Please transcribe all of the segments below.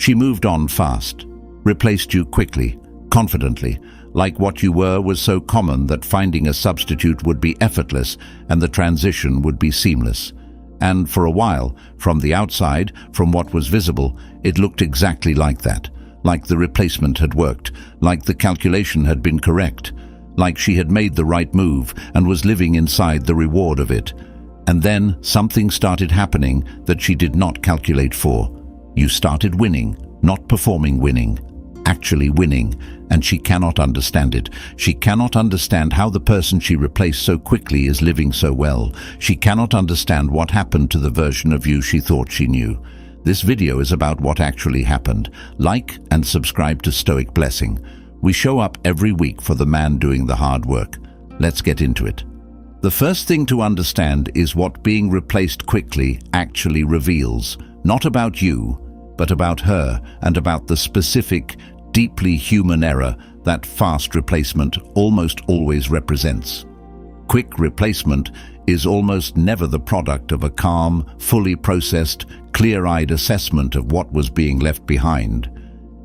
She moved on fast, replaced you quickly, confidently, like what you were was so common that finding a substitute would be effortless and the transition would be seamless. And for a while, from the outside, from what was visible, it looked exactly like that, like the replacement had worked, like the calculation had been correct, like she had made the right move and was living inside the reward of it. And then something started happening that she did not calculate for. You started winning, not performing winning, actually winning, and she cannot understand it. She cannot understand how the person she replaced so quickly is living so well. She cannot understand what happened to the version of you she thought she knew. This video is about what actually happened. Like and subscribe to Stoic Blessing. We show up every week for the man doing the hard work. Let's get into it. The first thing to understand is what being replaced quickly actually reveals, not about you, but about her and about the specific, deeply human error that fast replacement almost always represents. Quick replacement is almost never the product of a calm, fully processed, clear-eyed assessment of what was being left behind.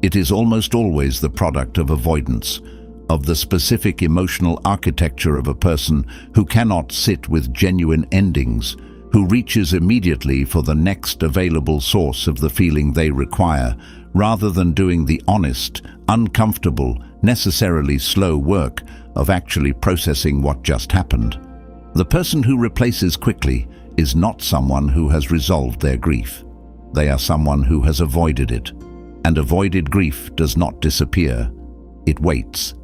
It is almost always the product of avoidance, of the specific emotional architecture of a person who cannot sit with genuine endings, who reaches immediately for the next available source of the feeling they require, rather than doing the honest, uncomfortable, necessarily slow work of actually processing what just happened. The person who replaces quickly is not someone who has resolved their grief. They are someone who has avoided it. And avoided grief does not disappear. It waits.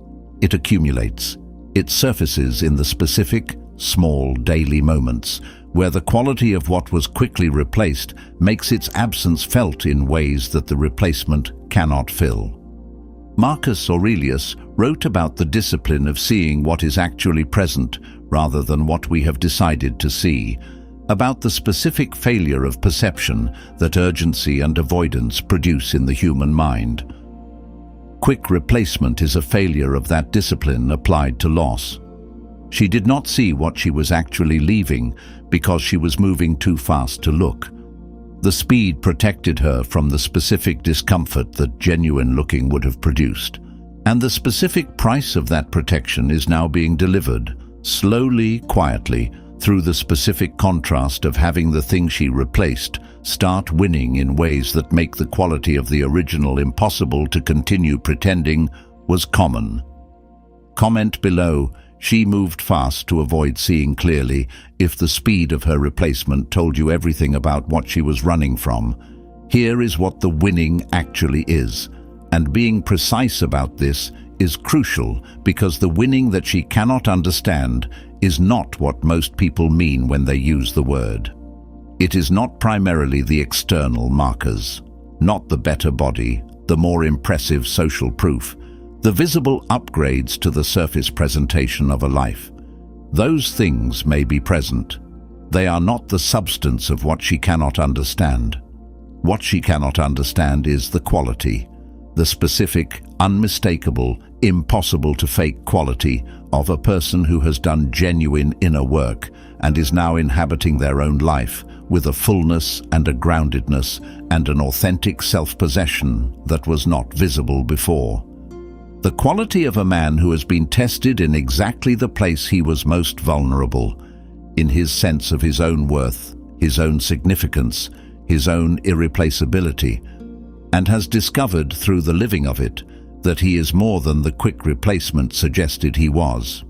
It accumulates. It surfaces in the specific, small daily moments where the quality of what was quickly replaced makes its absence felt in ways that the replacement cannot fill. Marcus Aurelius wrote about the discipline of seeing what is actually present rather than what we have decided to see, about the specific failure of perception that urgency and avoidance produce in the human mind. Quick replacement is a failure of that discipline applied to loss. She did not see what she was actually leaving because she was moving too fast to look. The speed protected her from the specific discomfort that genuine looking would have produced. And the specific price of that protection is now being delivered, slowly, quietly, through the specific contrast of having the thing she replaced start winning in ways that make the quality of the original impossible to continue pretending was common. Comment below, she moved fast to avoid seeing clearly, if the speed of her replacement told you everything about what she was running from. Here is what the winning actually is, and being precise about this is crucial because the winning that she cannot understand is not what most people mean when they use the word. It is not primarily the external markers, not the better body, the more impressive social proof, the visible upgrades to the surface presentation of a life. Those things may be present. They are not the substance of what she cannot understand. What she cannot understand is the quality, the specific, unmistakable, impossible to fake quality of a person who has done genuine inner work and is now inhabiting their own life with a fullness and a groundedness and an authentic self-possession that was not visible before. The quality of a man who has been tested in exactly the place he was most vulnerable, in his sense of his own worth, his own significance, his own irreplaceability, and has discovered through the living of it that he is more than the quick replacement suggested he was.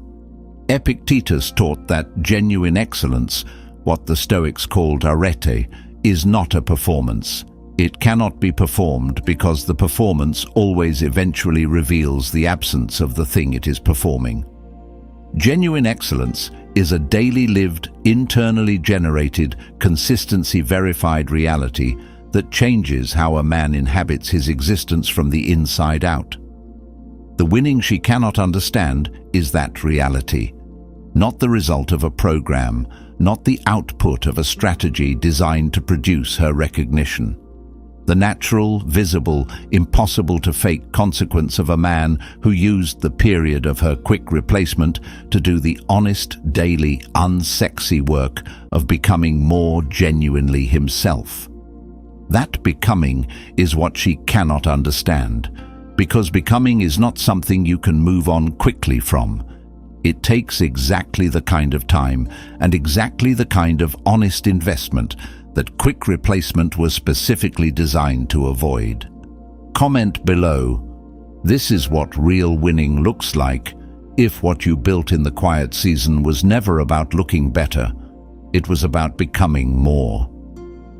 Epictetus taught that genuine excellence, what the Stoics called arete, is not a performance. It cannot be performed because the performance always eventually reveals the absence of the thing it is performing. Genuine excellence is a daily lived, internally generated, consistency-verified reality that changes how a man inhabits his existence from the inside out. The winning she cannot understand is that reality, not the result of a program, not the output of a strategy designed to produce her recognition. The natural, visible, impossible-to-fake consequence of a man who used the period of her quick replacement to do the honest, daily, unsexy work of becoming more genuinely himself. That becoming is what she cannot understand, because becoming is not something you can move on quickly from. It takes exactly the kind of time and exactly the kind of honest investment that quick replacement was specifically designed to avoid. Comment below. This is what real winning looks like if what you built in the quiet season was never about looking better. It was about becoming more.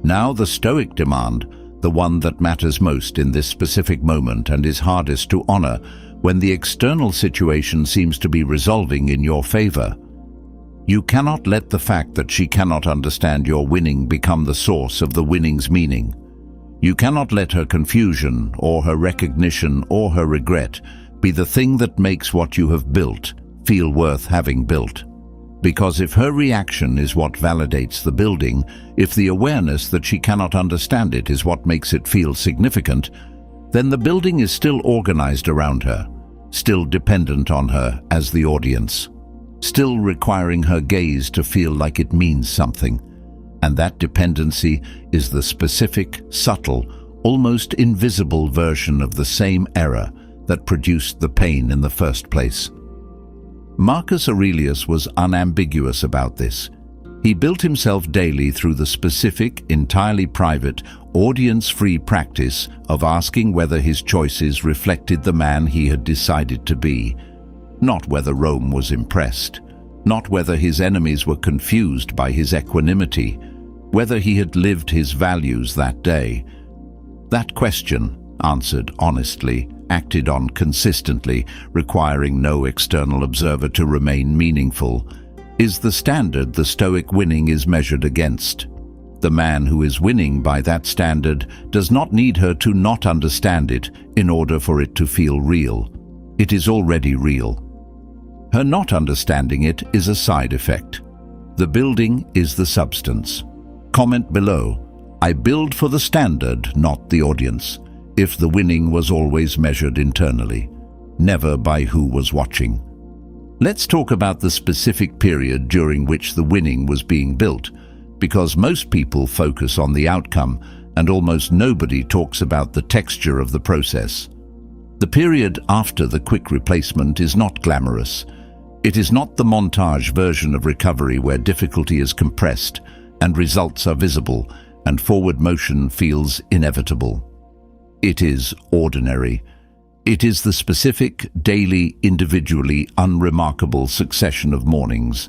Now the Stoic demand, the one that matters most in this specific moment and is hardest to honor when the external situation seems to be resolving in your favor. You cannot let the fact that she cannot understand your winning become the source of the winning's meaning. You cannot let her confusion or her recognition or her regret be the thing that makes what you have built feel worth having built. Because if her reaction is what validates the building, if the awareness that she cannot understand it is what makes it feel significant, then the building is still organized around her, still dependent on her as the audience, still requiring her gaze to feel like it means something. And that dependency is the specific, subtle, almost invisible version of the same error that produced the pain in the first place. Marcus Aurelius was unambiguous about this. He built himself daily through the specific, entirely private, audience-free practice of asking whether his choices reflected the man he had decided to be, not whether Rome was impressed, not whether his enemies were confused by his equanimity, whether he had lived his values that day. That question, answered honestly, acted on consistently, requiring no external observer to remain meaningful, is the standard the Stoic winning is measured against. The man who is winning by that standard does not need her to not understand it in order for it to feel real. It is already real. Her not understanding it is a side effect. The building is the substance. Comment below. I build for the standard, not the audience, if the winning was always measured internally, never by who was watching. Let's talk about the specific period during which the winning was being built, because most people focus on the outcome and almost nobody talks about the texture of the process. The period after the quick replacement is not glamorous. It is not the montage version of recovery where difficulty is compressed and results are visible and forward motion feels inevitable. It is ordinary. It is the specific, daily, individually unremarkable succession of mornings,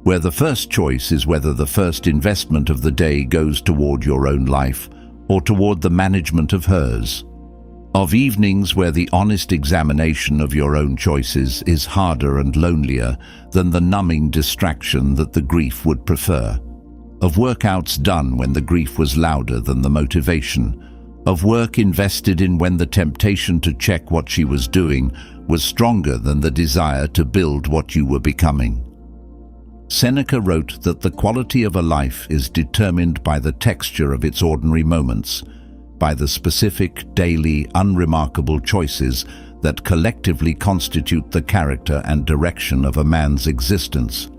where the first choice is whether the first investment of the day goes toward your own life or toward the management of hers. Of evenings where the honest examination of your own choices is harder and lonelier than the numbing distraction that the grief would prefer. Of workouts done when the grief was louder than the motivation. Of work invested in when the temptation to check what she was doing was stronger than the desire to build what you were becoming. Seneca wrote that the quality of a life is determined by the texture of its ordinary moments, by the specific, daily, unremarkable choices that collectively constitute the character and direction of a man's existence.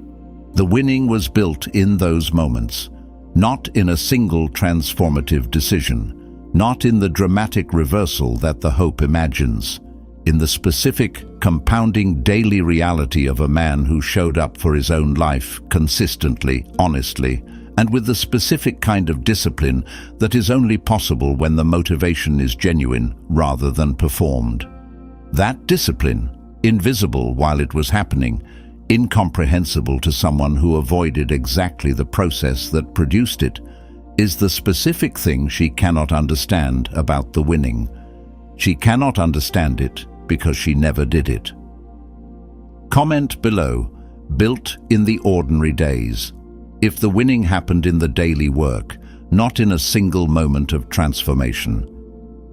The winning was built in those moments, not in a single transformative decision, not in the dramatic reversal that the hope imagines, in the specific, compounding daily reality of a man who showed up for his own life consistently, honestly, and with the specific kind of discipline that is only possible when the motivation is genuine rather than performed. That discipline, invisible while it was happening, incomprehensible to someone who avoided exactly the process that produced it, is the specific thing she cannot understand about the winning. She cannot understand it because she never did it. Comment below. Built in the ordinary days. If the winning happened in the daily work, not in a single moment of transformation.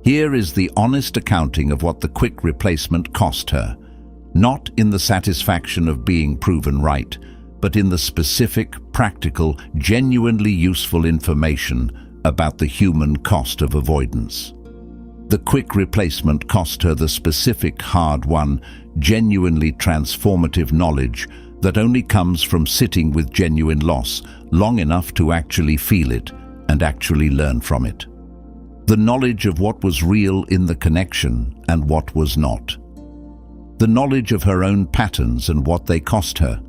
Here is the honest accounting of what the quick replacement cost her, not in the satisfaction of being proven right, but in the specific, practical, genuinely useful information about the human cost of avoidance. The quick replacement cost her the specific, hard-won, genuinely transformative knowledge that only comes from sitting with genuine loss long enough to actually feel it and actually learn from it. The knowledge of what was real in the connection and what was not. The knowledge of her own patterns and what they cost her.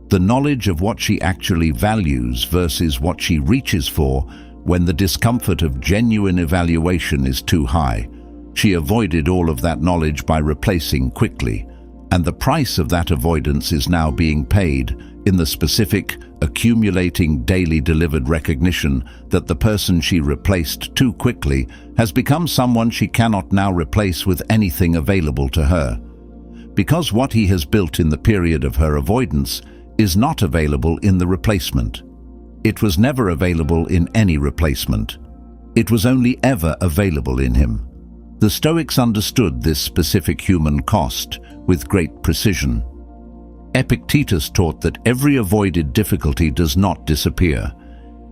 The knowledge of what she actually values versus what she reaches for when the discomfort of genuine evaluation is too high. She avoided all of that knowledge by replacing quickly, and the price of that avoidance is now being paid in the specific, accumulating daily delivered recognition that the person she replaced too quickly has become someone she cannot now replace with anything available to her. Because what he has built in the period of her avoidance is not available in the replacement. It was never available in any replacement. It was only ever available in him. The Stoics understood this specific human cost with great precision. Epictetus taught that every avoided difficulty does not disappear.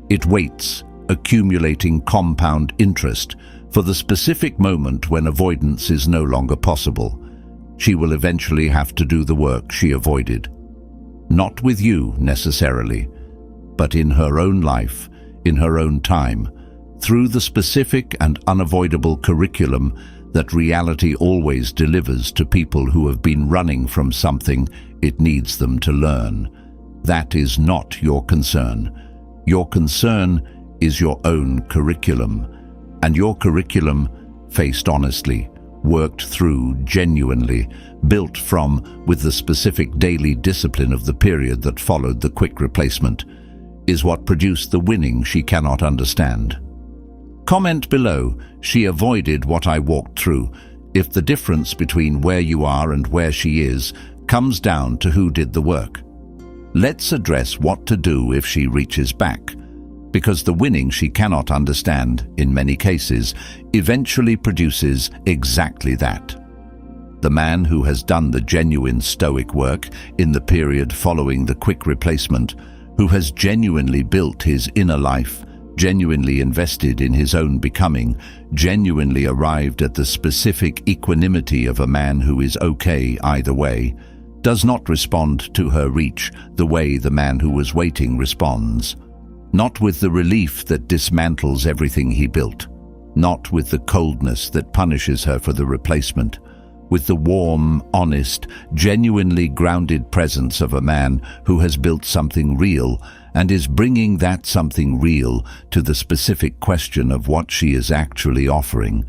It waits, accumulating compound interest, for the specific moment when avoidance is no longer possible. She will eventually have to do the work she avoided. Not with you, necessarily, but in her own life, in her own time, through the specific and unavoidable curriculum that reality always delivers to people who have been running from something it needs them to learn. That is not your concern. Your concern is your own curriculum, and your curriculum, faced honestly, worked through genuinely, built from with the specific daily discipline of the period that followed the quick replacement, is what produced the winning she cannot understand. Comment below, she avoided what I walked through, if the difference between where you are and where she is comes down to who did the work. Let's address what to do if she reaches back, because the winning she cannot understand, in many cases, eventually produces exactly that. The man who has done the genuine Stoic work in the period following the quick replacement, who has genuinely built his inner life, genuinely invested in his own becoming, genuinely arrived at the specific equanimity of a man who is okay either way, does not respond to her reach the way the man who was waiting responds. Not with the relief that dismantles everything he built, not with the coldness that punishes her for the replacement, with the warm, honest, genuinely grounded presence of a man who has built something real and is bringing that something real to the specific question of what she is actually offering.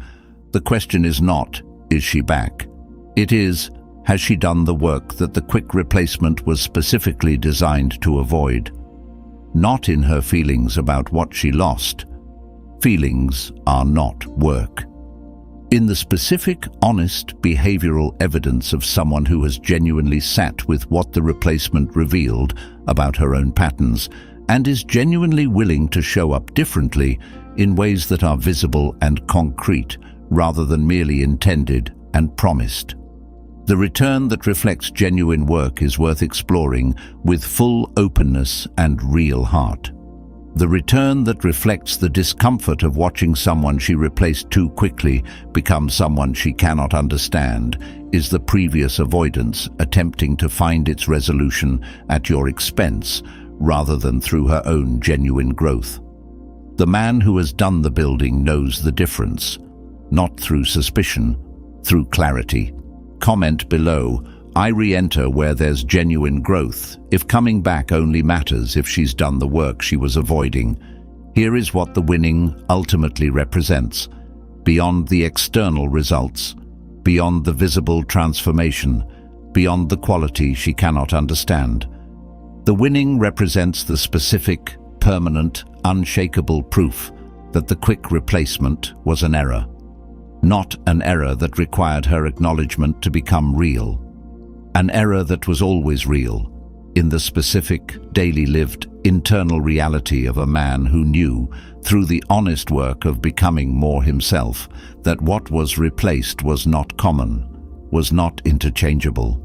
The question is not, is she back? It is, has she done the work that the quick replacement was specifically designed to avoid? Not in her feelings about what she lost. Feelings are not work. In the specific, honest, behavioral evidence of someone who has genuinely sat with what the replacement revealed about her own patterns and is genuinely willing to show up differently in ways that are visible and concrete rather than merely intended and promised. The return that reflects genuine work is worth exploring with full openness and real heart. The return that reflects the discomfort of watching someone she replaced too quickly become someone she cannot understand is the previous avoidance attempting to find its resolution at your expense rather than through her own genuine growth. The man who has done the building knows the difference, not through suspicion, through clarity. Comment below, I re-enter where there's genuine growth, if coming back only matters if she's done the work she was avoiding. Here is what the winning ultimately represents, beyond the external results, beyond the visible transformation, beyond the quality she cannot understand. The winning represents the specific, permanent, unshakable proof that the quick replacement was an error. Not an error that required her acknowledgement to become real. An error that was always real, in the specific, daily lived, internal reality of a man who knew, through the honest work of becoming more himself, that what was replaced was not common, was not interchangeable,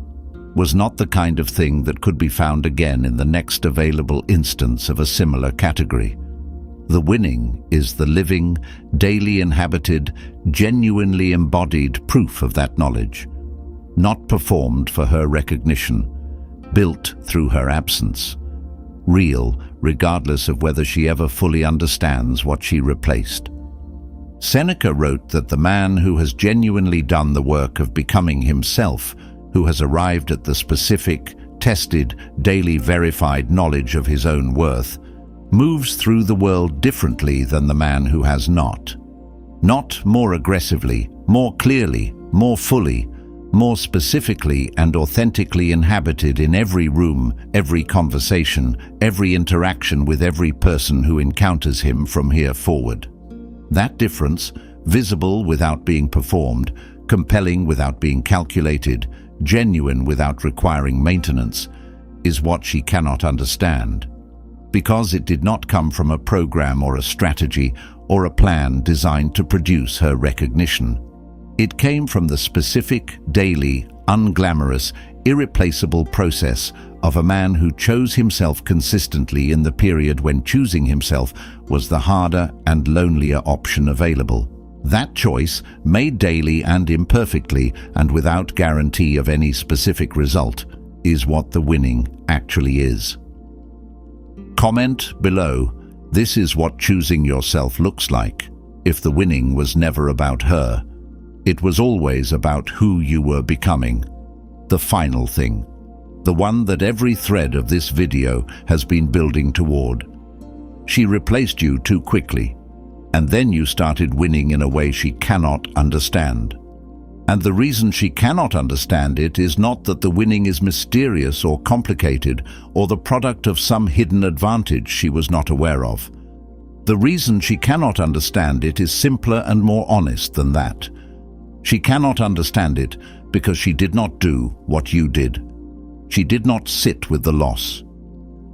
was not the kind of thing that could be found again in the next available instance of a similar category. The winning is the living, daily inhabited, genuinely embodied proof of that knowledge, not performed for her recognition, built through her absence, real regardless of whether she ever fully understands what she replaced. Seneca wrote that the man who has genuinely done the work of becoming himself, who has arrived at the specific, tested, daily verified knowledge of his own worth, moves through the world differently than the man who has not. Not more aggressively, more clearly, more fully, more specifically and authentically inhabited in every room, every conversation, every interaction with every person who encounters him from here forward. That difference, visible without being performed, compelling without being calculated, genuine without requiring maintenance, is what she cannot understand, because it did not come from a program or a strategy or a plan designed to produce her recognition. It came from the specific, daily, unglamorous, irreplaceable process of a man who chose himself consistently in the period when choosing himself was the harder and lonelier option available. That choice, made daily and imperfectly and without guarantee of any specific result, is what the winning actually is. Comment below, this is what choosing yourself looks like. If the winning was never about her, it was always about who you were becoming. The final thing. The one that every thread of this video has been building toward. She replaced you too quickly, and then you started winning in a way she cannot understand. And the reason she cannot understand it is not that the winning is mysterious or complicated or the product of some hidden advantage she was not aware of. The reason she cannot understand it is simpler and more honest than that. She cannot understand it because she did not do what you did. She did not sit with the loss.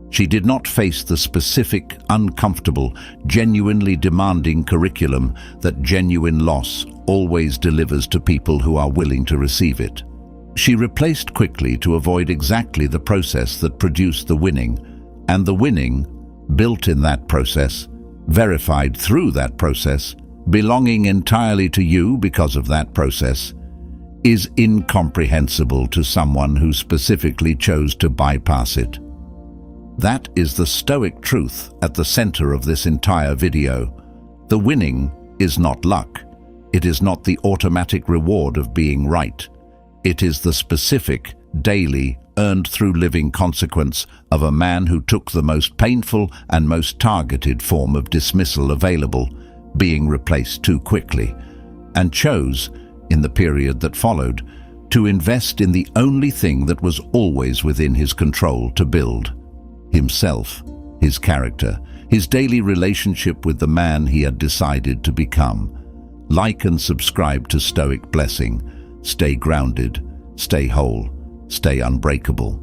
She did not face the specific, uncomfortable, genuinely demanding curriculum that genuine loss always delivers to people who are willing to receive it. She replaced quickly to avoid exactly the process that produced the winning, and the winning, built in that process, verified through that process, belonging entirely to you because of that process, is incomprehensible to someone who specifically chose to bypass it. That is the Stoic truth at the center of this entire video. The winning is not luck. It is not the automatic reward of being right. It is the specific, daily, earned through living consequence of a man who took the most painful and most targeted form of dismissal available, being replaced too quickly, and chose, in the period that followed, to invest in the only thing that was always within his control to build: himself, his character, his daily relationship with the man he had decided to become. Like and subscribe to Stoic Blessing. Stay grounded, stay whole, stay unbreakable.